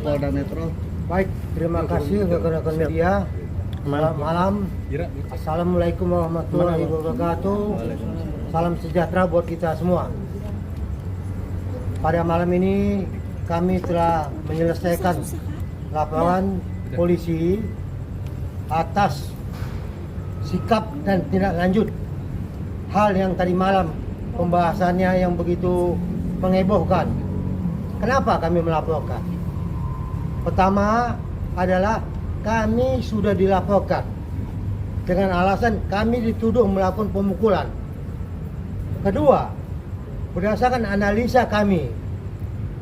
Polda Metro. Baik, terima kasih rekan-rekan media. Selamat malam. Assalamualaikum warahmatullahi wabarakatuh. Salam sejahtera buat kita semua. Pada malam ini kami telah menyelesaikan laporan polisi atas sikap dan tindak lanjut hal yang tadi malam pembahasannya yang begitu menghebohkan. Kenapa kami melaporkan? Pertama adalah kami sudah dilaporkan dengan alasan kami dituduh melakukan pemukulan. Kedua, berdasarkan analisa kami,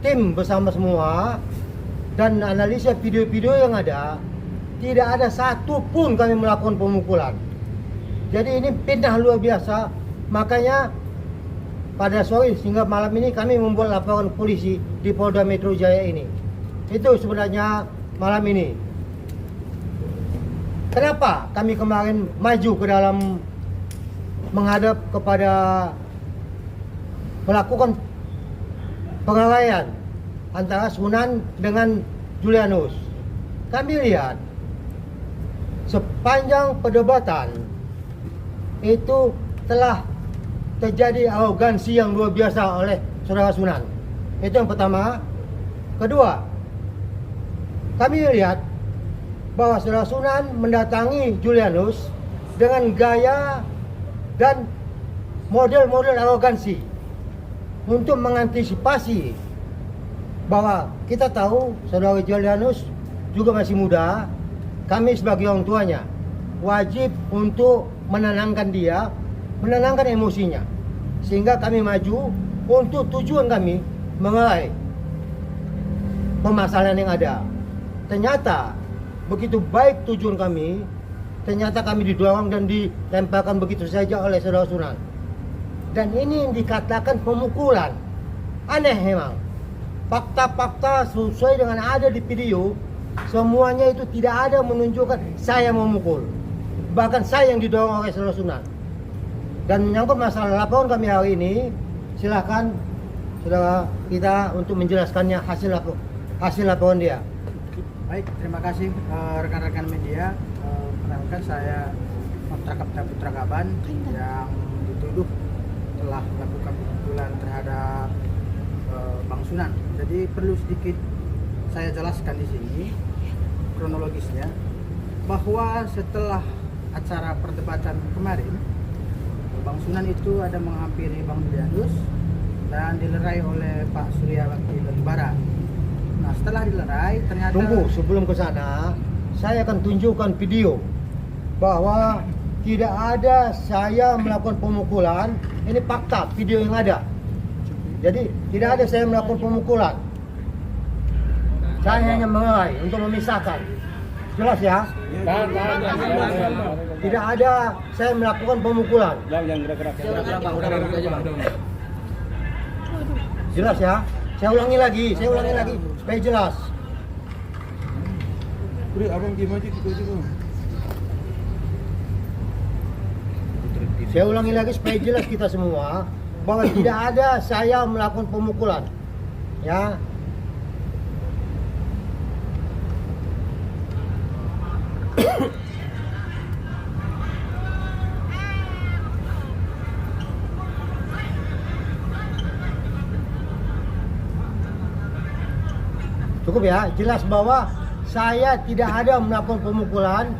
tim bersama semua dan analisa video-video yang ada, tidak ada satu pun kami melakukan pemukulan. Jadi ini fitnah luar biasa. Makanya pada sore hingga malam ini kami membuat laporan polisi di Polda Metro Jaya ini. Itu sebenarnya malam ini. Kenapa kami kemarin maju ke dalam menghadap kepada melakukan pengalaian antara Sunan dengan Julianus? Kami lihat sepanjang perdebatan itu telah terjadi arogansi yang luar biasa oleh saudara Sunan. Itu yang pertama. Kedua, kami lihat bahwa saudara Sunan mendatangi Julianus dengan gaya dan model-model arogansi untuk mengantisipasi bahwa kita tahu saudara Julianus juga masih muda. Kami sebagai orang tuanya wajib untuk menenangkan dia, menenangkan emosinya, sehingga kami maju untuk tujuan kami mengelai permasalahan yang ada. Ternyata begitu baik tujuan kami, ternyata kami didorong dan dilemparkan begitu saja oleh saudara Sunan. Dan ini dikatakan pemukulan. Aneh memang. Fakta-fakta sesuai dengan ada di video, semuanya itu tidak ada menunjukkan saya memukul. Bahkan saya yang didorong oleh saudara Sunan. Dan menyangkut masalah laporan kami hari ini, silakan saudara kita untuk menjelaskannya hasil laporan dia. Baik, terima kasih rekan-rekan media. Perkenalkan saya Matra Kapten Putra Gaban yang dituduh telah melakukan pemukulan terhadap Bang Sunan. Jadi perlu sedikit saya jelaskan di sini kronologisnya, bahwa setelah acara perdebatan kemarin, Bang Sunan itu ada menghampiri Bang Julianus dan dilerai oleh Pak Suryawati Batubara. Nah, setelah dilerai ternyata... Tunggu, sebelum ke sana, saya akan tunjukkan video bahwa tidak ada saya melakukan pemukulan. Ini fakta video yang ada. Jadi tidak ada saya melakukan pemukulan. Saya hanya mengelai untuk memisahkan. Jelas ya? Tidak ada saya melakukan pemukulan. Jelas ya? Saya ulangi lagi supaya jelas. Saya ulangi lagi supaya jelas kita semua bahwa tidak ada saya melakukan pemukulan. Ya. Cukup ya, jelas bahwa saya tidak ada melakukan pemukulan.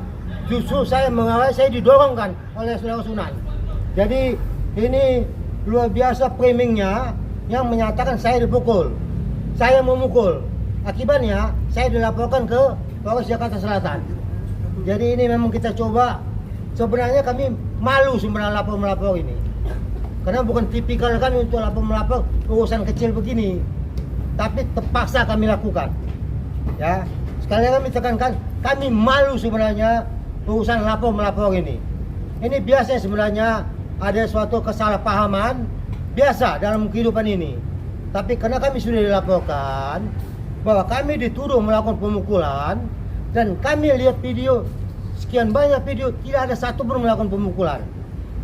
Justru saya mengalami, saya didorongkan oleh saudara Sunan. Jadi ini luar biasa framingnya yang menyatakan saya dipukul, saya memukul. Akibatnya saya dilaporkan ke Polres Jakarta Selatan. Jadi ini memang kita coba. Sebenarnya kami malu sebenarnya melapor ini, karena bukan tipikal kami untuk melapor urusan kecil begini. Tapi terpaksa kami lakukan. Ya, sekali lagi kami tekankan, kami malu sebenarnya urusan melapor ini. Ini biasanya sebenarnya ada suatu kesalahpahaman biasa dalam kehidupan ini. Tapi karena kami sudah dilaporkan bahwa kami dituduh melakukan pemukulan dan kami lihat video, sekian banyak video, tidak ada satu pun melakukan pemukulan.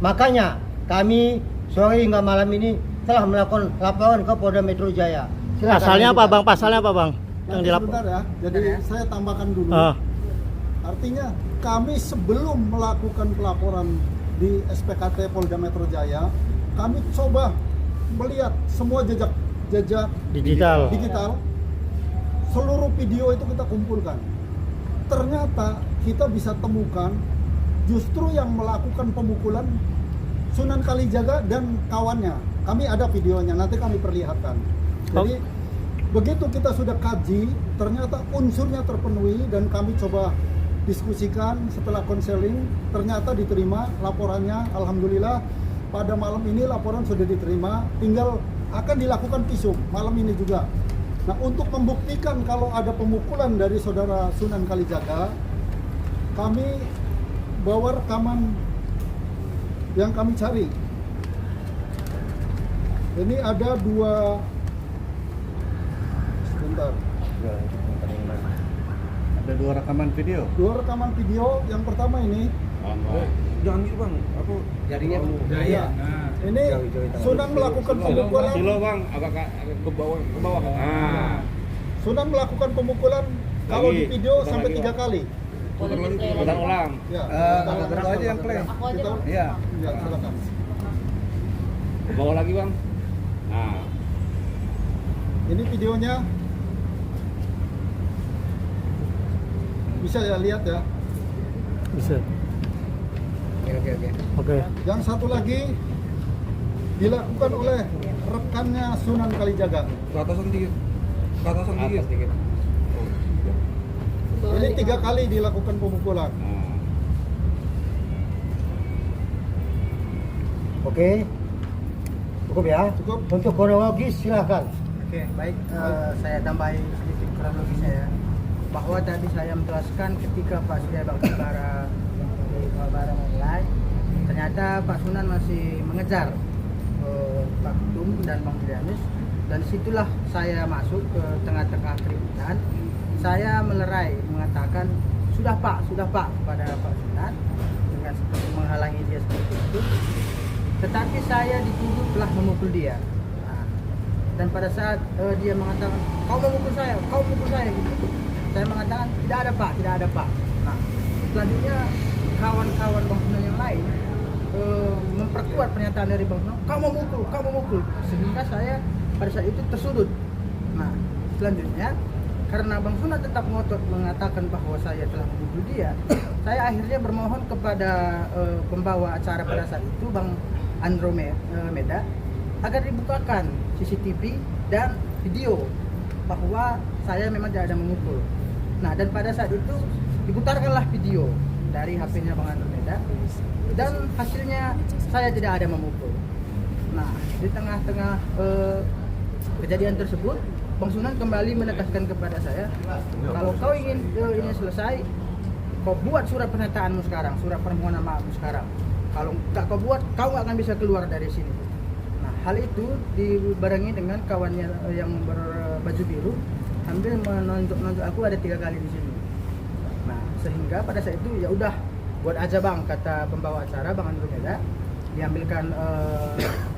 Makanya kami sore hingga malam ini telah melakukan laporan ke Polda Metro Jaya. Pasalnya apa bang? Pasalnya apa bang? yang Nanti dilapor. sebentar ya. Jadi Sebentar ya. saya tambahkan dulu. Ah, Artinya kami sebelum melakukan pelaporan di SPKT Polda Metro Jaya, kami coba melihat semua jejak digital. seluruh video itu kita kumpulkan. Ternyata kita bisa temukan justru yang melakukan pemukulan Sunan Kalijaga dan kawannya. Kami ada videonya, nanti kami perlihatkan. Jadi begitu kita sudah kaji, ternyata unsurnya terpenuhi dan kami coba diskusikan setelah konseling, ternyata diterima laporannya. Alhamdulillah pada malam ini laporan sudah diterima, tinggal akan dilakukan visum malam ini juga. Nah, untuk membuktikan kalau ada pemukulan dari saudara Sunan Kalijaga, kami bawa rekaman yang kami cari. Ini ada dua, sebentar, Ada 2 rekaman video. dua rekaman video. Yang pertama ini, Jangan gitu bang, aku Jarinya ya, ini Sunan melakukan pemukulan. Silo bang, agak ke bawah. Ah. Sunan melakukan pemukulan kalau di video putar sampai lagi, 3 Bang. kali. Putar ulang. Ya, Kakak berdua aja yang play. Aku aja Kita, Bang. Iya. ya, silakan. Ke bawah lagi bang. Nah, Ini videonya bisa ya lihat ya. Bisa. Oke. Oke. Yang satu lagi dilakukan oleh rekannya Sunan Kalijaga. ke atasan dikit. Ke atasan dikit. Ini 3 kali dilakukan pemukulan. Nah. Oke. Cukup ya. Cukup. Untuk kronologis silahkan. Oke, baik. Saya tambahin sedikit kronologisnya ya. Bahwa tadi saya menjelaskan ketika Pak Surya Bakti-Bara di Kalbara mulai, ternyata Pak Sunan masih mengejar Pak Ketum dan Bang Julianus, dan disitulah saya masuk ke tengah-tengah keributan. Saya melerai mengatakan sudah Pak kepada Pak Sunan dengan seperti menghalangi dia seperti itu. Tetapi saya dituduh telah memukul dia. Nah, dan pada saat dia mengatakan kau memukul saya gitu. Saya mengatakan tidak ada Pak. Nah, selanjutnya kawan-kawan Bang Sunan yang lain memperkuat pernyataan dari Bang Sunan, kau memukul, sehingga saya pada saat itu tersudut. Nah, selanjutnya karena Bang Sunan tetap ngotot mengatakan bahwa saya telah memukul dia, saya akhirnya bermohon kepada pembawa acara pada saat itu, Bang Andromeda, agar dibukakan CCTV dan video bahwa saya memang tidak ada memukul. Nah, dan pada saat itu diputarkanlah video dari HP-nya Bang Andromeda dan hasilnya saya tidak ada memukul. Nah, di tengah-tengah kejadian tersebut, Bang Sunan kembali menegaskan kepada saya, kalau kau ingin ini selesai, kau buat surat pernyataanmu sekarang, surat permohonan maafmu sekarang. Kalau tak kau buat, kau nggak akan bisa keluar dari sini. Nah, hal itu dibarengi dengan kawannya yang berbaju biru, hampir menonjok aku ada 3 kali di sini. Nah, sehingga pada saat itu ya udah, buat aja Bang, kata pembawa acara Bang Andromeda, diambilkan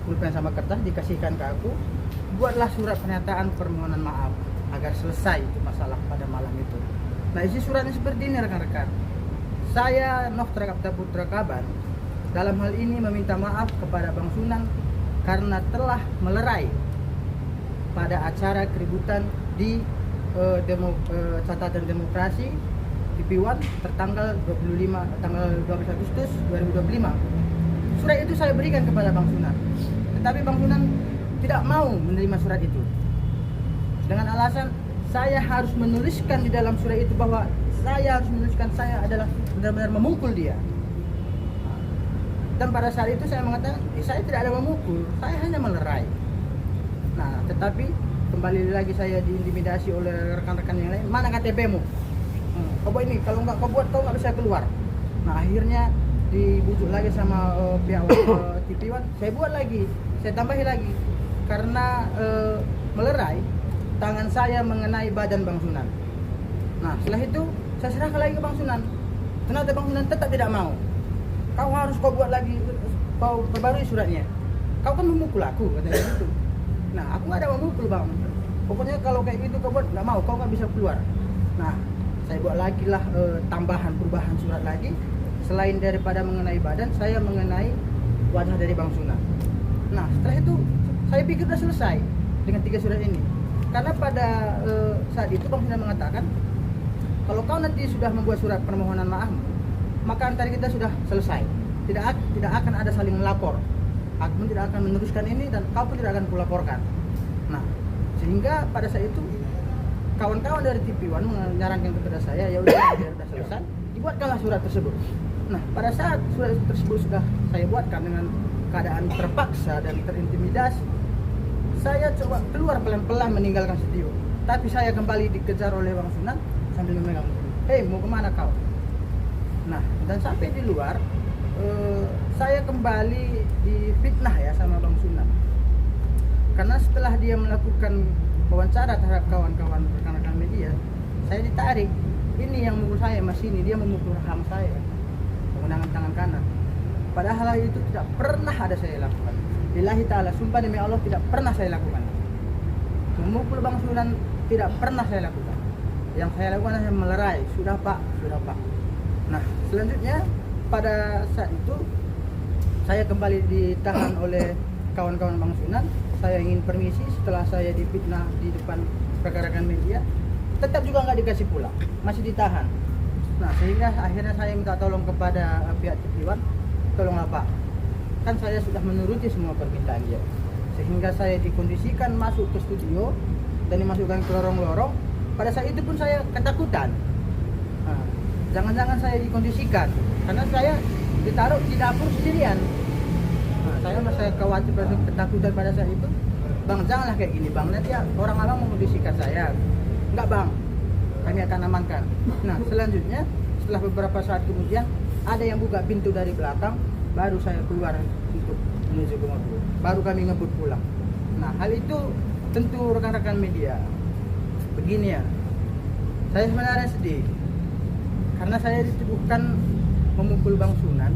pulpen sama kertas, dikasihkan ke aku, buatlah surat pernyataan permohonan maaf agar selesai itu masalah pada malam itu. Nah, isi suratnya seperti ini rekan-rekan. Saya Noh Trakapta Putra Kaban dalam hal ini meminta maaf kepada Bang Sunan karena telah melerai pada acara keributan di catatan demokrasi TV1 tertanggal 12 Agustus 2025. Surat itu saya berikan kepada Bang Sunan, tetapi Bang Sunan tidak mau menerima surat itu dengan alasan saya harus menuliskan di dalam surat itu bahwa saya harus menuliskan saya adalah benar-benar memukul dia. Dan pada saat itu saya mengatakan, saya tidak ada memukul, saya hanya melerai. Nah, tetapi kembali lagi saya diintimidasi oleh rekan-rekan yang lain, mana KTP-mu? Kau buat ini, kalau nggak kau buat kau nggak bisa keluar. Nah, akhirnya dibujuk lagi sama pihak TV1, saya buat lagi, saya tambahi lagi, karena melerai, tangan saya mengenai badan Bang Sunan. Nah, setelah itu saya serahkan lagi ke Bang Sunan. Ternyata Bang Sunan tetap tidak mau. Kau harus kau buat lagi, kau perbarui suratnya. Kau kan memukul aku, katanya gitu. Nah, aku nggak ada memukul Bang. pokoknya kalau kayak gitu kau buat nggak mau, kau nggak bisa keluar. Nah, saya buat lagi lah perubahan surat lagi. Selain daripada mengenai badan, saya mengenai wajah dari Bang Sunan. Nah, setelah itu saya pikir sudah selesai dengan 3 surat ini. Karena pada saat itu Bang Sunan mengatakan, kalau kau nanti sudah membuat surat permohonan maaf, maka antara kita sudah selesai. Tidak akan ada saling melapor. Aku pun tidak akan meneruskan ini dan kau pun tidak akan kulaporkan. Nah, sehingga pada saat itu kawan-kawan dari TV One menyarankan kepada saya, ya udah biar sudah selesai, dibuatkanlah surat tersebut. Nah, pada saat surat tersebut sudah saya buatkan dengan keadaan terpaksa dan terintimidasi, saya coba keluar pelan-pelan meninggalkan studio. Tapi saya kembali dikejar oleh Bang Sunan sambil memegang, "Hei, mau kemana kau?" Nah, dan sampai di luar, saya kembali difitnah ya sama Bang Sunan. Karena setelah dia melakukan wawancara terhadap kawan-kawan rekan-rekan media, saya ditarik. Ini yang memukul saya, Mas ini dia memukul rahang saya menggunakan tangan kanan. Padahal hal itu tidak pernah ada saya lakukan. Lillahi ta'ala, sumpah demi Allah tidak pernah saya lakukan. Memukul Bang Sunan tidak pernah saya lakukan. Yang saya lakukan hanya melerai, sudah Pak. Nah, selanjutnya pada saat itu saya kembali ditahan oleh kawan-kawan Bang Sunan. Saya ingin permisi setelah saya difitnah di depan rekan-rekan media, tetap juga nggak dikasih pulang, masih ditahan. Nah, sehingga akhirnya saya minta tolong kepada pihak TV One, tolonglah Pak, kan saya sudah menuruti semua permintaan dia, sehingga saya dikondisikan masuk ke studio dan dimasukkan ke lorong-lorong. Pada saat itu pun saya ketakutan. Nah, jangan-jangan saya dikondisikan karena saya ditaruh di dapur sendirian. Nah, saya masih khawatir, ketakutan pada saat itu. Bang, janganlah kayak gini Bang, nanti orang mau mengkondisikan saya. Enggak Bang, kami akan amankan. Nah, selanjutnya setelah beberapa saat kemudian ada yang buka pintu dari belakang, baru saya keluar untuk menuju ke mobil. Baru kami ngebut pulang. Nah, hal itu tentu rekan-rekan media, begini ya, saya sebenarnya sedih karena saya dituduhkan memukul Bang Sunan,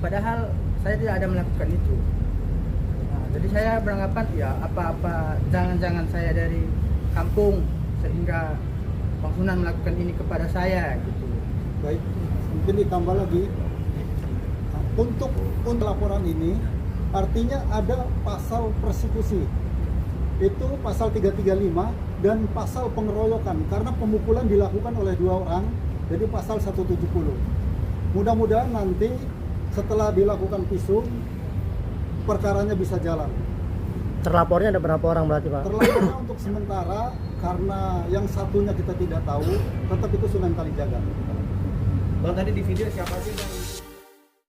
padahal saya tidak ada melakukan itu. Nah, jadi saya beranggapan ya apa-apa, jangan-jangan saya dari kampung sehingga Bang Sunan melakukan ini kepada saya gitu. Baik, mungkin ditambah lagi untuk laporan ini artinya ada pasal persekusi, itu pasal 335 dan pasal pengeroyokan karena pemukulan dilakukan oleh 2 orang, jadi pasal 170. Mudah-mudahan nanti setelah dilakukan visum perkaranya bisa jalan. Terlapornya ada berapa orang berarti Pak? Terlapornya untuk sementara karena yang satunya kita tidak tahu, tetap itu Sunan Kalijaga. Bang, tadi di video siapa aja yang